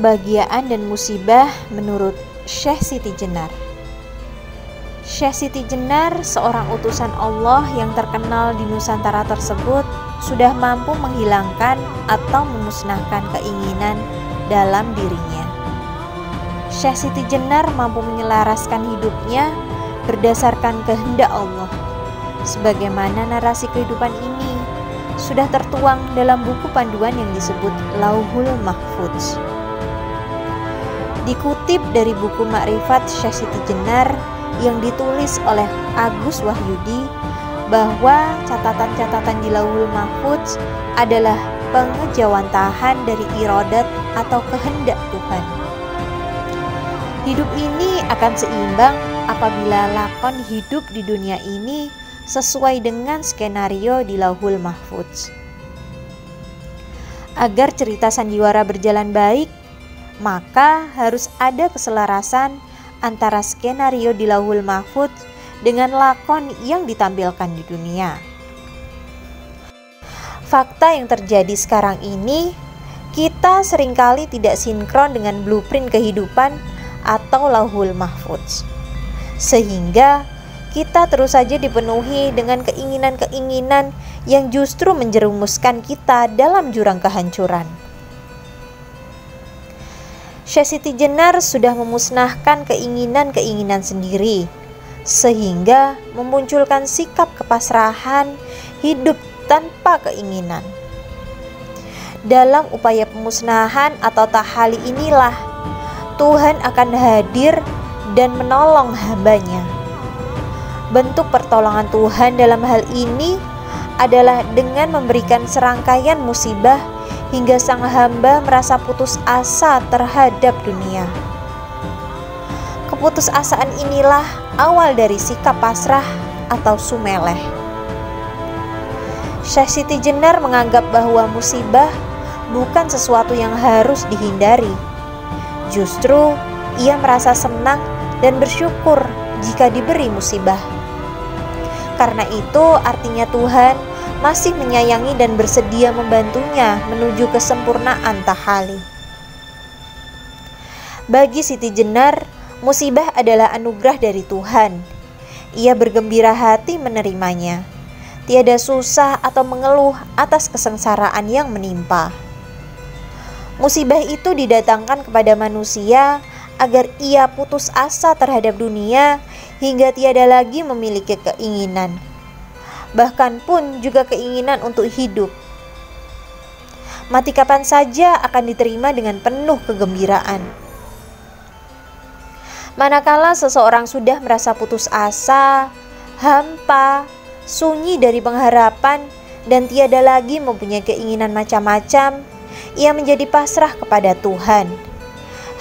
kebahagiaan dan musibah menurut Syekh Siti Jenar. Syekh Siti Jenar, seorang utusan Allah yang terkenal di Nusantara tersebut, sudah mampu menghilangkan atau memusnahkan keinginan dalam dirinya. Syekh Siti Jenar mampu menyelaraskan hidupnya berdasarkan kehendak Allah. Sebagaimana narasi kehidupan ini sudah tertuang dalam buku panduan yang disebut Lauhul Mahfudz. Dikutip dari buku Makrifat Syekh Siti Jenar yang ditulis oleh Agus Wahyudi, bahwa catatan-catatan di Lauhul Mahfudz adalah pengejawantahan dari iradat atau kehendak Tuhan. Hidup ini akan seimbang apabila lakon hidup di dunia ini sesuai dengan skenario di Lauhul Mahfudz. Agar cerita sandiwara berjalan baik, maka harus ada keselarasan antara skenario di Lauhul Mahfudz dengan lakon yang ditampilkan di dunia. Fakta yang terjadi sekarang ini, kita seringkali tidak sinkron dengan blueprint kehidupan atau Lauhul Mahfudz, sehingga kita terus saja dipenuhi dengan keinginan-keinginan yang justru menjerumuskan kita dalam jurang kehancuran. Syekh Siti Jenar sudah memusnahkan keinginan-keinginan sendiri, sehingga memunculkan sikap kepasrahan hidup tanpa keinginan. Dalam upaya pemusnahan atau tahali inilah Tuhan akan hadir dan menolong hambanya. Bentuk pertolongan Tuhan dalam hal ini adalah dengan memberikan serangkaian musibah hingga sang hamba merasa putus asa terhadap dunia. Keputusasaan inilah awal dari sikap pasrah atau sumeleh. Syekh Siti Jenar menganggap bahwa musibah bukan sesuatu yang harus dihindari. Justru ia merasa senang dan bersyukur jika diberi musibah. Karena itu artinya Tuhan masih menyayangi dan bersedia membantunya menuju kesempurnaan tahali. Bagi Siti Jenar, musibah adalah anugerah dari Tuhan. Ia bergembira hati menerimanya. Tiada susah atau mengeluh atas kesengsaraan yang menimpa. Musibah itu didatangkan kepada manusia agar ia putus asa terhadap dunia hingga tiada lagi memiliki keinginan, bahkan pun juga keinginan untuk hidup. Mati kapan saja akan diterima dengan penuh kegembiraan. Manakala seseorang sudah merasa putus asa, hampa, sunyi dari pengharapan, dan tiada lagi mempunyai keinginan macam-macam, ia menjadi pasrah kepada Tuhan.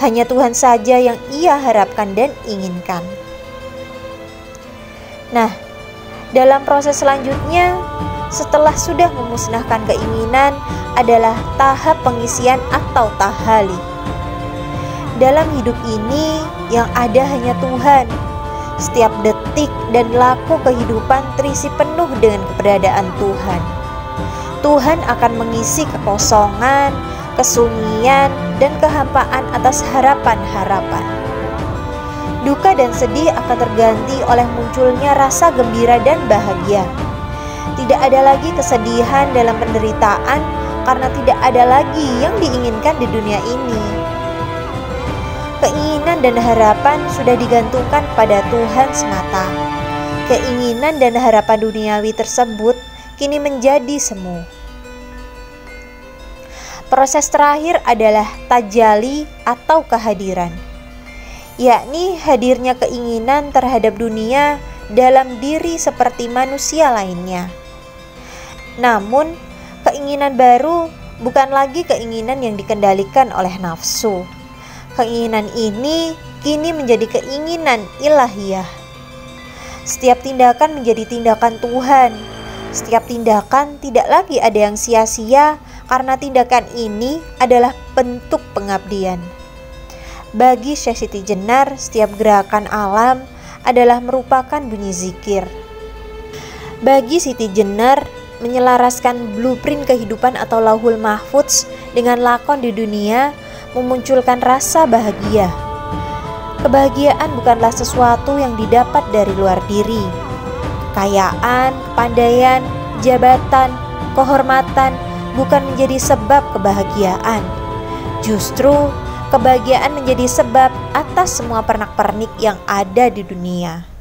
Hanya Tuhan saja yang ia harapkan dan inginkan. Nah, dalam proses selanjutnya, setelah sudah memusnahkan keinginan, adalah tahap pengisian atau tahali. Dalam hidup ini, yang ada hanya Tuhan. Setiap detik dan laku kehidupan terisi penuh dengan keberadaan Tuhan. Tuhan akan mengisi kekosongan, kesunyian, dan kehampaan atas harapan-harapan. Duka dan sedih akan terganti oleh munculnya rasa gembira dan bahagia. Tidak ada lagi kesedihan dalam penderitaan karena tidak ada lagi yang diinginkan di dunia ini. Keinginan dan harapan sudah digantungkan pada Tuhan semata. Keinginan dan harapan duniawi tersebut kini menjadi semu. Proses terakhir adalah tajali atau kehadiran, yakni hadirnya keinginan terhadap dunia dalam diri seperti manusia lainnya. Namun, keinginan baru bukan lagi keinginan yang dikendalikan oleh nafsu. Keinginan ini kini menjadi keinginan ilahiyah. Setiap tindakan menjadi tindakan Tuhan. Setiap tindakan tidak lagi ada yang sia-sia karena tindakan ini adalah bentuk pengabdian. Bagi Syekh Siti Jenar, setiap gerakan alam adalah merupakan bunyi zikir. Bagi Siti Jenar, menyelaraskan blueprint kehidupan atau Lauhul Mahfudz dengan lakon di dunia memunculkan rasa bahagia. Kebahagiaan bukanlah sesuatu yang didapat dari luar diri. Kekayaan, kepandaian, jabatan, kehormatan bukan menjadi sebab kebahagiaan. Justru kebahagiaan menjadi sebab atas semua pernak-pernik yang ada di dunia.